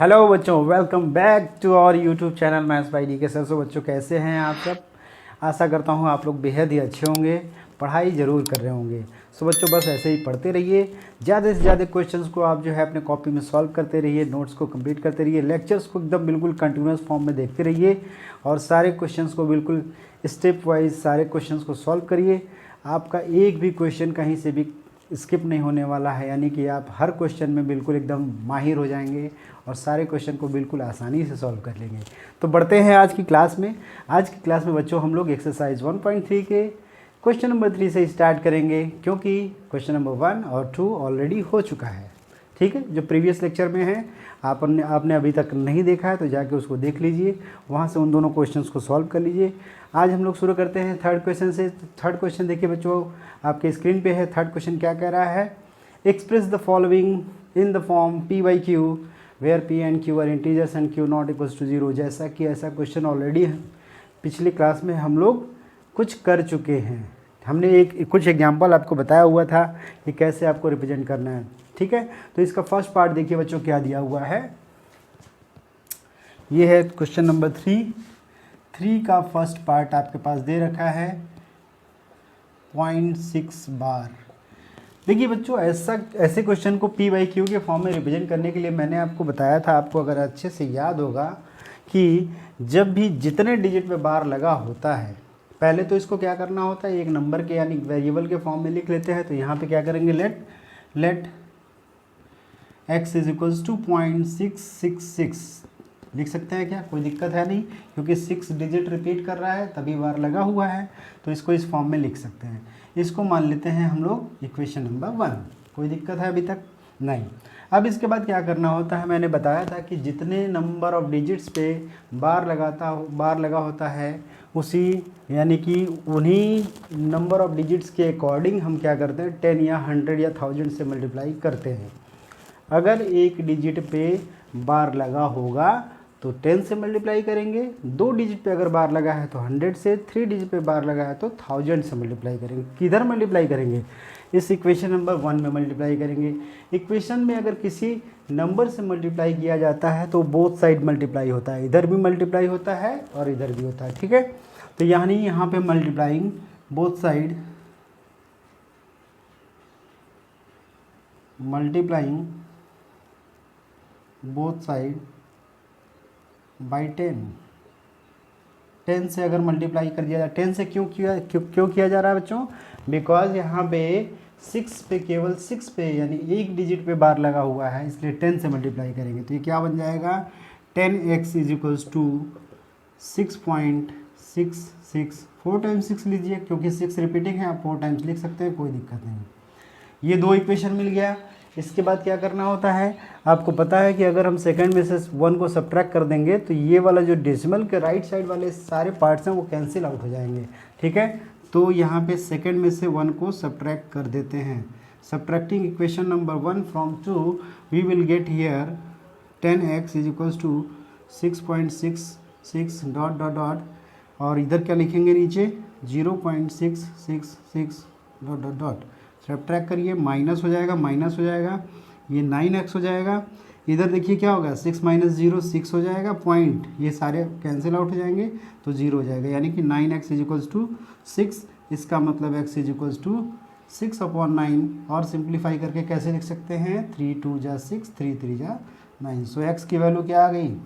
Hello बच्चों, welcome back to our YouTube channel maths by D K sir. So बच्चों, कैसे हैं आप सब? आशा करता हूँ आप लोग बेहद ही अच्छे होंगे, पढ़ाई ज़रूर कर रहे होंगे। सो बच्चों, बस ऐसे ही पढ़ते रहिए, ज़्यादा से ज़्यादा क्वेश्चंस को आप जो है अपने कॉपी में सॉल्व करते रहिए, नोट्स को कंप्लीट करते रहिए, लेक्चर्स को एकदम बिल्कुल कंटिन्यूस फॉर्म में देखते रहिए और सारे क्वेश्चंस को बिल्कुल स्टेप वाइज सारे क्वेश्चंस को सॉल्व करिए। आपका एक भी क्वेश्चन कहीं से भी स्किप नहीं होने वाला है, यानी कि आप हर क्वेश्चन में बिल्कुल एकदम माहिर हो जाएंगे और सारे क्वेश्चन को बिल्कुल आसानी से सॉल्व कर लेंगे। तो बढ़ते हैं आज की क्लास में। आज की क्लास में बच्चों हम लोग एक्सरसाइज 1.3 के क्वेश्चन नंबर 3 से स्टार्ट करेंगे, क्योंकि क्वेश्चन नंबर 1 और 2 ऑलरेडी हो चुका है। ठीक है, जो प्रीवियस लेक्चर में है आपने अभी तक नहीं देखा है तो जाके उसको देख लीजिए, वहाँ से उन दोनों क्वेश्चंस को सॉल्व कर लीजिए। आज हम लोग शुरू करते हैं थर्ड क्वेश्चन से। थर्ड क्वेश्चन देखिए बच्चों, आपके स्क्रीन पे है। थर्ड क्वेश्चन क्या कह रहा है? Express the following in the form P by Q where P and Q are integers and Q not equals to zero. जैसा कि ऐसा क्वेश्चन ऑलरेडी पिछली क्लास में हम लोग कुछ कर चुके हैं। हमने कुछ एग्जाम्पल आपको बताया हुआ था कि कैसे आपको रिप्रेजेंट करना है। ठीक है, तो इसका फर्स्ट पार्ट देखिए बच्चों क्या दिया हुआ है। ये है क्वेश्चन नंबर 3 का फर्स्ट पार्ट आपके पास दे रखा है 0.6 बार। देखिए बच्चों, ऐसे क्वेश्चन को पी बाई क्यू के फॉर्म में रिप्रेजेंट करने के लिए मैंने आपको बताया था, आपको अगर अच्छे से याद होगा, कि जब भी जितने डिजिट पे बार लगा होता है पहले तो इसको क्या करना होता है, एक नंबर के यानी वेरिएबल के फॉर्म में लिख लेते हैं। तो यहाँ पे क्या करेंगे, let x is equals to 0.666 लिख सकते हैं क्या? कोई दिक्कत है नहीं, क्योंकि 6 डिजिट रिपीट कर रहा है तभी बार लगा हुआ है, तो इसको इस फॉर्म में लिख सकते हैं। इसको मान लेते हैं हम लोग इक्वेशन नंबर 1। कोई दिक्कत है अभी तक? नहीं। अब इसके बाद क्या करना होता है, मैंने बताया था कि जितने नंबर ऑफ डिजिट्स पे बार लगा होता है उसी यानी कि उन्हीं नंबर ऑफ डिजिट्स के अकॉर्डिंग हम क्या करते हैं, 10 या 100 या 1000 से मल्टीप्लाई करते हैं। अगर एक डिजिट पे बार लगा होगा तो 10 से मल्टीप्लाई करेंगे, 2 डिजिट पे अगर बार लगा है तो 100 से, 3 डिजिट पे बार लगा है तो 1000 से मल्टीप्लाई करेंगे। किधर मल्टीप्लाई करेंगे? इस इक्वेशन नंबर 1 में मल्टीप्लाई करेंगे। इक्वेशन में अगर किसी नंबर से मल्टीप्लाई किया जाता है तो बोथ साइड मल्टीप्लाई होता है, इधर भी मल्टीप्लाई होता है और इधर भी होता है। ठीक है, तो यानी यहाँ पे multiplying both side, multiplying both side by 10 से अगर मल्टीप्लाई कर दिया जाए, 10 से क्यों किया जा रहा है बच्चों? बिकॉज यहाँ पे 6 पे, केवल 6 पे यानी एक डिजिट पे बार लगा हुआ है, इसलिए 10 से मल्टीप्लाई करेंगे तो ये क्या बन जाएगा, 10x is equals to 6.66। 4 times 6 लीजिए, क्योंकि 6 रिपीटिंग है, आप 4 टाइम्स लिख सकते हैं, कोई दिक्कत नहीं। ये 2 इक्वेशन मिल गया। इसके बाद क्या करना होता है, आपको पता है कि अगर हम सेकंड में से 1 को सब्ट्रैक्ट कर देंगे तो ये वाला जो डेसिमल के राइट साइड वाले सारे पार्ट्स हैं वो कैंसिल आउट हो जाएंगे। ठीक है, तो यहाँ पे सेकंड में से 1 को सब्ट्रैक्ट कर देते हैं। Subtracting equation number 1 from 2 we will get here 10x is equals to 6.66 dot dot dot, और इधर क्या लिखेंगे नीचे, 0.666 डॉट डॉट डॉट। सब्ट्रैक्ट करिए, माइनस हो जाएगा, ये 9x हो जाएगा। इधर देखिए क्या होगा, 6 माइनस 0 6 हो जाएगा, पॉइंट ये सारे कैंसिल आउट हो जाएंगे तो 0 हो जाएगा, यानी कि 9x इज इक्वल्स टू 6। इसका मतलब x इज इक्वल्स टू 6/9, और सिंप्लीफाई करके कैसे लिख सकते हैं, 3 2 जा 6, 3 3 जा 9। सो x की वैल्यू क्या आ गई,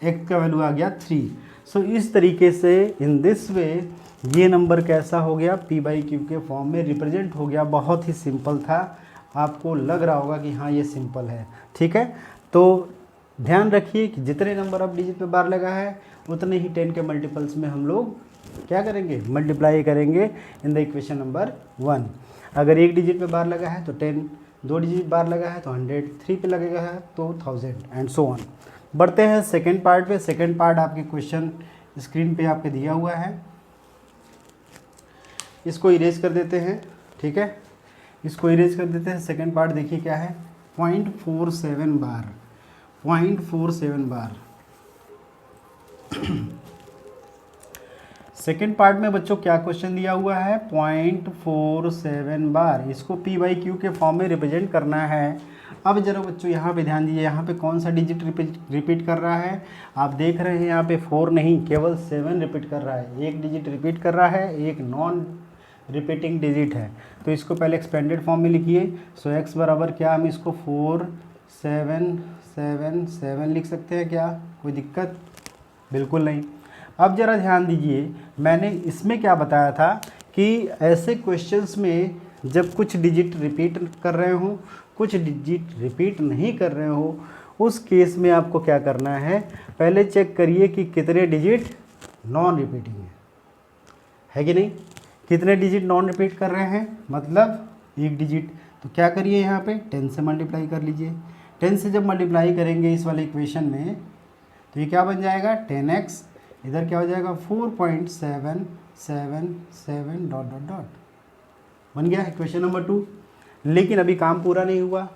x का वैल्यू आ गया 3। सो इस तरीके से इन दिस वे ये नंबर कैसा हो गया, पी बाई क्यू के फॉर्म में रिप्रेजेंट हो गया। बहुत ही सिंपल था, आपको लग रहा होगा कि हाँ ये सिंपल है। ठीक है, तो ध्यान रखिए कि जितने नंबर ऑफ डिजिट पे बार लगा है उतने ही 10 के मल्टीपल्स में हम लोग क्या करेंगे, मल्टीप्लाई करेंगे इन द इक्वेशन नंबर 1। अगर एक डिजिट पे बार लगा है तो 10, 2 डिजिट बार लगा है तो 100, 3 पे लगेगा है तो 1000 एंड सो ऑन। बढ़ते हैं सेकेंड पार्ट पे। सेकेंड पार्ट आपके क्वेश्चन स्क्रीन पे आपके दिया हुआ है, इसको इरेज कर देते हैं। ठीक है, इसको इरेज कर देते हैं। सेकेंड पार्ट देखिए क्या है, 0.47 बार, 0.47 बार। सेकेंड पार्ट में बच्चों क्या क्वेश्चन दिया हुआ है, 0.47 बार। इसको पी बाई क्यू के फॉर्म में रिप्रेजेंट करना है अब जरा बच्चों यहाँ पे ध्यान दीजिए, यहाँ पे कौन सा डिजिट रिपीट कर रहा है। आप देख रहे हैं यहाँ पे 4 नहीं केवल 7 रिपीट कर रहा है। एक डिजिट रिपीट कर रहा है, एक नॉन रिपीटिंग डिजिट है। तो इसको पहले एक्सपेंडेड फॉर्म में लिखिए। सो एक्स बराबर क्या, हम इसको 4 7 7 7 लिख सकते हैं क्या, कोई दिक्कत बिल्कुल नहीं। अब ज़रा ध्यान दीजिए, मैंने इसमें क्या बताया था कि ऐसे क्वेश्चंस में जब कुछ डिजिट रिपीट कर रहे हो, कुछ डिजिट रिपीट नहीं कर रहे हो, उस केस में आपको क्या करना है, पहले चेक करिए कि कितने डिजिट नॉन रिपीटिंग है कि नहीं। कितने डिजिट नॉन रिपीट कर रहे हैं, मतलब एक डिजिट। तो क्या करिए, यहाँ पे 10 से मल्टीप्लाई कर लीजिए। 10 से जब मल्टीप्लाई करेंगे इस वाले इक्वेशन में, तो ये क्या बन जाएगा 10x, इधर क्या हो जाएगा 4.777 डॉट डॉट डॉट, बन गया इक्वेशन नंबर 2। लेकिन अभी काम पूरा नहीं हुआ,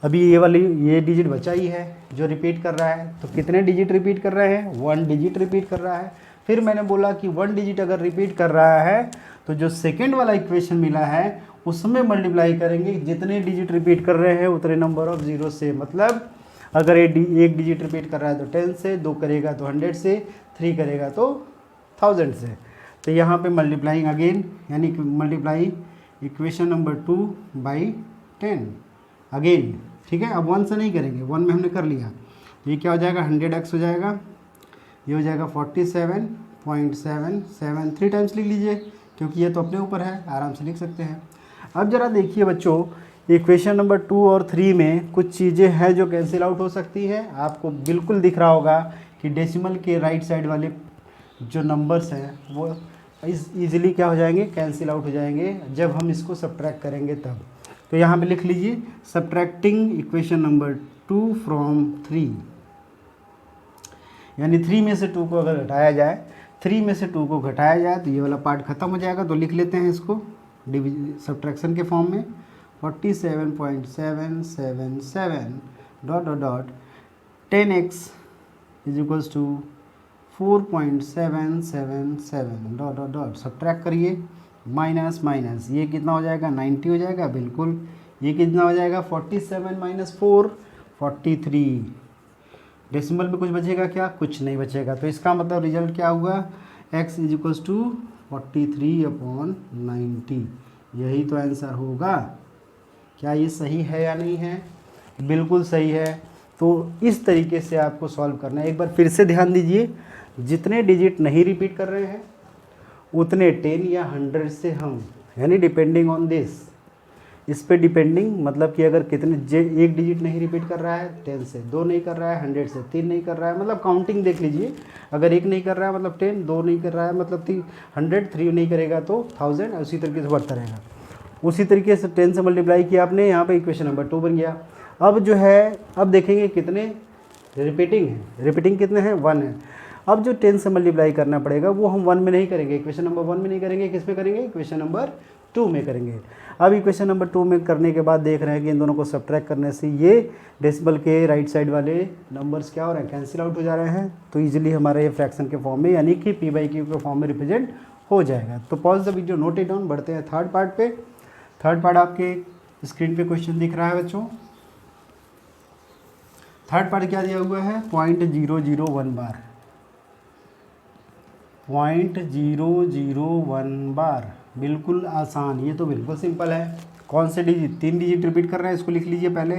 अभी ये डिजिट बचा ही है जो रिपीट कर रहा है। तो कितने डिजिट रिपीट कर रहे हैं, 1 डिजिट रिपीट कर रहा है। फिर मैंने बोला कि 1 डिजिट अगर रिपीट कर रहा है तो जो सेकेंड वाला इक्वेशन मिला है उसमें मल्टीप्लाई करेंगे, जितने डिजिट रिपीट कर रहे हैं उतने नंबर ऑफ जीरो से। मतलब अगर एक डिजिट रिपीट कर रहा है तो 10 से, 2 करेगा तो 100 से, 3 करेगा तो 1000 से। तो यहाँ पे मल्टीप्लाइंग अगेन, यानी multiply equation number 2 by 10 again, ठीक है। अब 1 से नहीं करेंगे, 1 में हमने कर लिया। तो ये क्या हो जाएगा 100x हो जाएगा, ये हो जाएगा 47.773 3 टाइम्स लिख लीजिए, क्योंकि ये तो अपने ऊपर है, आराम से लिख सकते हैं। अब ज़रा देखिए बच्चों, इक्वेशन नंबर 2 और 3 में कुछ चीज़ें हैं जो कैंसिल आउट हो सकती है। आपको बिल्कुल दिख रहा होगा कि डेसिमल के राइट साइड वाले जो नंबर्स हैं वो ईजिली क्या हो जाएंगे, कैंसिल आउट हो जाएंगे जब हम इसको सब्ट्रैक्ट करेंगे तब। तो यहाँ पे लिख लीजिए सब्ट्रैक्टिंग इक्वेशन नंबर 2 फ्रॉम 3, यानी 3 में से 2 को अगर घटाया जाए, 3 में से 2 को घटाया जाए तो ये वाला पार्ट खत्म हो जाएगा। तो लिख लेते हैं इसको सब्ट्रैक्शन के फॉर्म में, 47.777 dot dot dot 10x is equals to 4.777 dot dot dot, subtract करिए, माइनस माइनस ये कितना हो जाएगा 90 हो जाएगा, बिल्कुल। ये कितना हो जाएगा 47 माइनस 4 43, डेसिमल में कुछ बचेगा क्या, कुछ नहीं बचेगा। तो इसका मतलब रिजल्ट क्या हुआ, x इज इक्वल्स टू 43/90, यही तो आंसर होगा। क्या ये सही है या नहीं है, बिल्कुल सही है। तो इस तरीके से आपको सॉल्व करना है। एक बार फिर से ध्यान दीजिए, जितने डिजिट नहीं रिपीट कर रहे हैं उतने 10 या 100 से हम, यानी डिपेंडिंग ऑन दिस, इस पे डिपेंडिंग, मतलब कि अगर कितने एक डिजिट नहीं रिपीट कर रहा है 10 से, 2 नहीं कर रहा है 100 से, 3 नहीं कर रहा है मतलब काउंटिंग देख लीजिए, अगर 1 नहीं कर रहा है मतलब 10, 2 नहीं कर रहा है मतलब 100, 3 नहीं करेगा तो 1000, उसी तरीके से बढ़ता रहेगा। उसी तरीके से 10 से मल्टीप्लाई किया आपने, यहाँ पे इक्वेशन नंबर 2 बन गया। अब जो है, अब देखेंगे कितने रिपीटिंग है, रिपीटिंग कितने हैं 1 है। अब जो 10 से मल्टीप्लाई करना पड़ेगा वो हम 1 में नहीं करेंगे, इक्वेशन नंबर 1 में नहीं करेंगे, किस में करेंगे, इक्वेशन नंबर 2 में करेंगे। अब इक्वेशन नंबर 2 में करने के बाद देख रहे हैं कि इन दोनों को सब्ट्रैक्ट करने से ये डेसिमल के राइट साइड वाले नंबर्स क्या हो रहे हैं, कैंसिल आउट हो जा रहे हैं। तो ईजिली हमारा ये फ्रैक्शन के फॉर्म में, यानी कि p/q के फॉर्म में रिप्रेजेंट हो जाएगा। तो pause the video, note it down, बढ़ते हैं थर्ड पार्ट पे। थर्ड पार्ट आपके स्क्रीन पे क्वेश्चन दिख रहा है बच्चों। थर्ड पार्ट क्या दिया हुआ है, 0.001 बार, 0.001 बार, बिल्कुल आसान, ये तो बिल्कुल सिंपल है। कौन से डिजिट, 3 डिजिट रिपीट कर रहे हैं, इसको लिख लीजिए पहले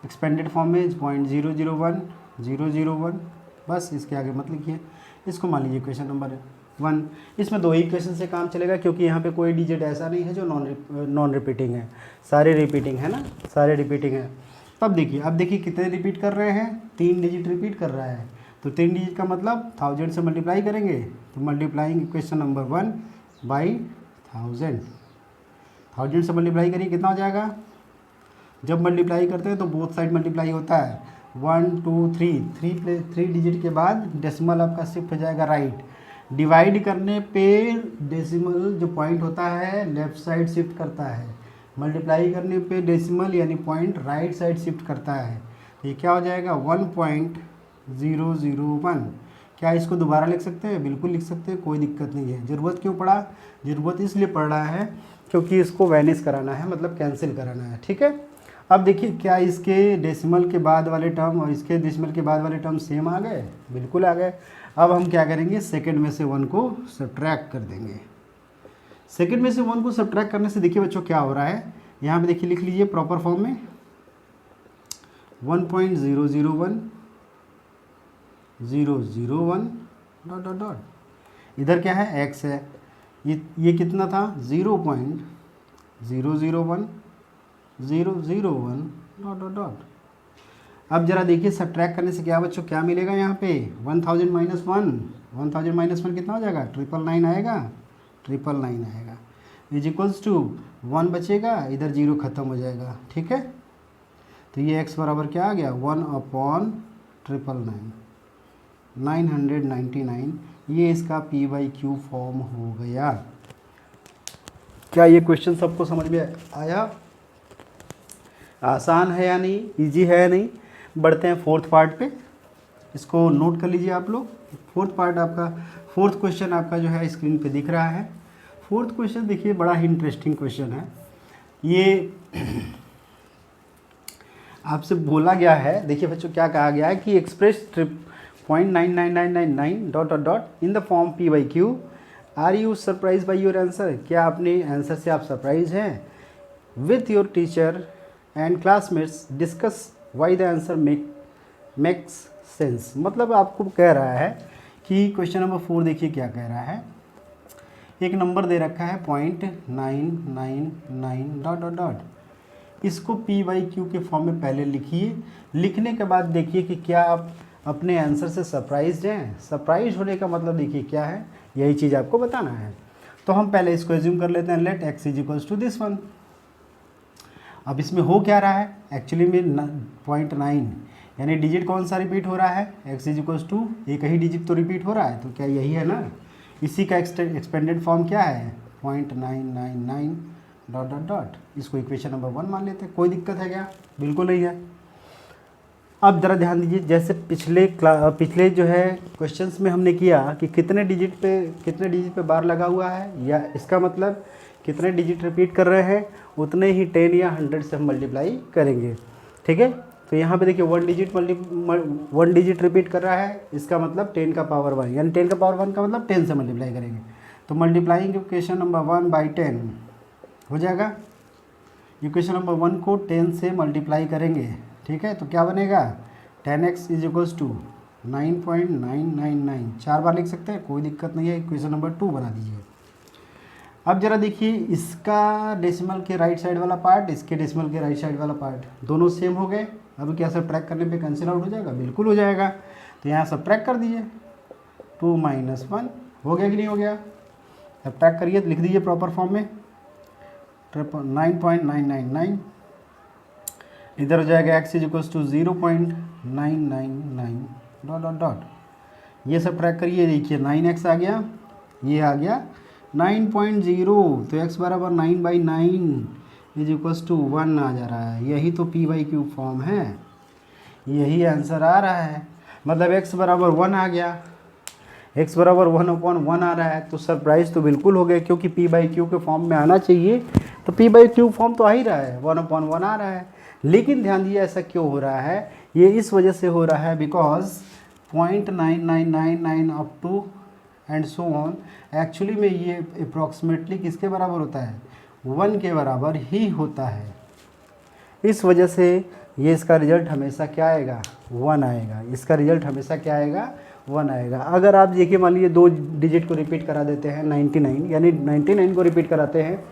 एक्सपेंडेड फॉर्म में 0.001, बस इसके आगे मत लिखिए। इसको मान लीजिए इक्वेशन नंबर 1। इसमें 2 ही इक्वेशन से काम चलेगा, क्योंकि यहाँ पे कोई डिजिट ऐसा नहीं है जो नॉन रिपीटिंग है, सारे रिपीटिंग है ना, सारे रिपीटिंग है। तब देखिए, अब देखिए कितने रिपीट कर रहे हैं, 3 डिजिट रिपीट कर रहा है। तो 3 डिजिट का मतलब 1000 से मल्टीप्लाई करेंगे, तो मल्टीप्लाइंग इक्वेशन नंबर 1 बाई 1000 से मल्टीप्लाई करिए, कितना हो जाएगा। जब मल्टीप्लाई करते हैं तो बोथ साइड मल्टीप्लाई होता है, 1 2 3 डिजिट के बाद डेसिमल आपका शिफ्ट हो जाएगा राइट। डिवाइड करने पे डेसिमल जो पॉइंट होता है लेफ्ट साइड शिफ्ट करता है, मल्टीप्लाई करने पे डेसिमल यानी पॉइंट राइट साइड शिफ्ट करता है। तो ये क्या हो जाएगा 1.001। क्या इसको दोबारा लिख सकते हैं, बिल्कुल लिख सकते हैं, कोई दिक्कत नहीं है। ज़रूरत क्यों पड़ा, ज़रूरत इसलिए पड़ रहा है क्योंकि इसको वैनिश कराना है, मतलब कैंसिल कराना है, ठीक है। अब देखिए क्या इसके डेसिमल के बाद वाले टर्म और इसके डेसिमल के बाद वाले टर्म सेम आ गए, बिल्कुल आ गए। अब हम क्या करेंगे, सेकंड में से 1 को सब्ट्रैक्ट कर देंगे। सेकंड में से 1 को सब्ट्रैक्ट करने से देखिए बच्चों क्या हो रहा है, यहाँ पे देखिए लिख लीजिए प्रॉपर फॉर्म में 1.001 001 डॉट डॉट डॉट, इधर क्या है x है, ये कितना था 0.001 001 डॉट डॉट डॉट। अब जरा देखिए सब्ट्रैक्ट करने से क्या बच्चों क्या मिलेगा, यहाँ पे 1000 माइनस 1 कितना हो जाएगा, 999 आएगा, 999 आएगा, इज इक्वल्स टू 1 बचेगा, इधर 0 ख़त्म हो जाएगा, ठीक है। तो ये x बराबर क्या आ गया 1/999 999, ये इसका p/q फॉर्म हो गया। क्या ये क्वेश्चन सबको समझ में आया, आसान है या नहीं, इजी है या नहीं। बढ़ते हैं फोर्थ पार्ट पे, इसको नोट कर लीजिए आप लोग। फोर्थ पार्ट आपका, फोर्थ क्वेश्चन आपका जो है स्क्रीन पे दिख रहा है। फोर्थ क्वेश्चन देखिए बड़ा ही इंटरेस्टिंग क्वेश्चन है। ये आपसे बोला गया है, देखिए बच्चों क्या कहा गया है कि express 0.99999 dot dot dot in the form p/q। Are you surprise by your answer, क्या अपने आंसर से आप सरप्राइज हैं। With your teacher and classmates discuss why the answer makes sense. मतलब आपको कह रहा है कि क्वेश्चन नंबर 4 देखिए क्या कह रहा है, एक नंबर दे रखा है 0.999 डॉट डॉट डॉट, इसको p/q के फॉर्म में पहले लिखिए। लिखने के बाद देखिए कि क्या आप अपने आंसर से सरप्राइज हैं। सरप्राइज होने का मतलब देखिए क्या है, यही चीज़ आपको बताना है। तो हम पहले इसको एज्यूम कर लेते हैं, let x is equals to this one. अब इसमें हो क्या रहा है, एक्चुअली में 0.9 यानी डिजिट कौन सा रिपीट हो रहा है, x इज इक्वल्स टू एक ही डिजिट तो रिपीट हो रहा है, तो क्या यही है ना, इसी का एक्सपेंडेड फॉर्म क्या है 0.999 डॉट डॉट डॉट। इसको इक्वेशन नंबर 1 मान लेते हैं। कोई दिक्कत है क्या, बिल्कुल नहीं है। अब ज़रा ध्यान दीजिए, जैसे पिछले जो है क्वेश्चंस में हमने किया कि कितने डिजिट पे बार लगा हुआ है, या इसका मतलब कितने डिजिट रिपीट कर रहे हैं, उतने ही 10 या 100 से हम मल्टीप्लाई करेंगे, ठीक है। तो यहाँ पे देखिए 1 डिजिट रिपीट कर रहा है, इसका मतलब 10 का पावर 1, यानी 10 का पावर 1 का मतलब 10 से मल्टीप्लाई करेंगे। तो मल्टीप्लाइंग इक्वेशन नंबर 1/10 हो जाएगा। इक्वेशन नंबर 1 को 10 से मल्टीप्लाई करेंगे, ठीक है। तो क्या बनेगा 10x इज इक्वल्स टू 9.999, 4 बार लिख सकते हैं, कोई दिक्कत नहीं है। इक्वेशन नंबर 2 बना दीजिए। अब जरा देखिए इसका डेसिमल के राइट साइड वाला पार्ट, इसके डेसिमल के राइट साइड वाला पार्ट दोनों सेम हो गए। अब क्या सब्ट्रैक्ट करने पे कैंसिल आउट हो जाएगा, बिल्कुल हो जाएगा। तो यहाँ सब्ट्रैक्ट कर दीजिए, 2 - 1 हो गया कि नहीं हो गया। सब्ट्रैक्ट करिए, लिख दीजिए प्रॉपर फॉर्म में 9.999, इधर हो जाएगा x is equals to 0.999 dot dot dot. ये सब्ट्रैक्ट करिए, देखिए 9x आ गया, ये आ गया 9.0, तो x बराबर 9/9 इज इक्वल्स टू 1 आ जा रहा है। यही तो p/q फॉर्म है, यही आंसर आ रहा है। मतलब x बराबर 1 आ गया, x बराबर 1/1 आ रहा है। तो सरप्राइज तो बिल्कुल हो गया, क्योंकि p/q के फॉर्म में आना चाहिए, तो p/q फॉर्म तो आ ही रहा है, 1/1 आ रहा है। लेकिन ध्यान दीजिए ऐसा क्यों हो रहा है, ये इस वजह से हो रहा है because 0.9999 up to and so on, actually में ये अप्रॉक्सीमेटली किसके बराबर होता है, 1 के बराबर ही होता है। इस वजह से ये इसका रिजल्ट हमेशा क्या आएगा, 1 आएगा। इसका रिजल्ट हमेशा क्या आएगा, 1 आएगा। अगर आप देखिए मान लीजिए 2 डिजिट को रिपीट करा देते हैं 99, यानी 99 को रिपीट कराते हैं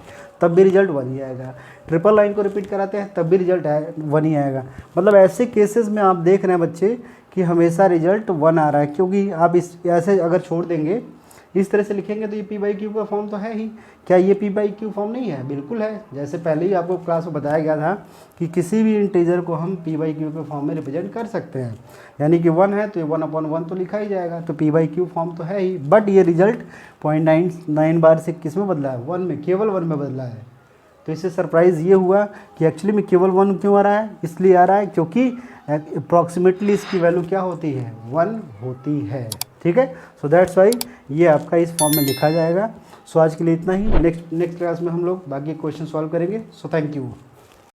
तब भी रिजल्ट 1 ही आएगा। 999 को रिपीट कराते हैं तब भी रिजल्ट 1 ही आएगा। मतलब ऐसे केसेस में आप देख रहे हैं बच्चे कि हमेशा रिजल्ट 1 आ रहा है, क्योंकि आप इस ऐसे अगर छोड़ देंगे, इस तरह से लिखेंगे तो ये p/q का फॉर्म तो है ही। क्या ये p/q फॉर्म नहीं है, बिल्कुल है। जैसे पहले ही आपको क्लास में बताया गया था कि किसी भी इंटीजर को हम p/q के फॉर्म में रिप्रेजेंट कर सकते हैं, यानी कि 1 है तो ये 1/1 तो लिखा ही जाएगा, तो p/q फॉर्म तो है ही। बट ये रिजल्ट 0.99 बार से किस में बदला है, 1 में, केवल 1 में बदला है। तो इससे सरप्राइज़ ये हुआ कि एक्चुअली में केवल 1 क्यों आ रहा है, इसलिए आ रहा है क्योंकि अप्रॉक्सीमेटली इसकी वैल्यू क्या होती है, 1 होती है, ठीक है। सो दैट्स वाई ये आपका इस फॉर्म में लिखा जाएगा। सो आज के लिए इतना ही। नेक्स्ट क्लास में हम लोग बाकी क्वेश्चन सॉल्व करेंगे। So thank you.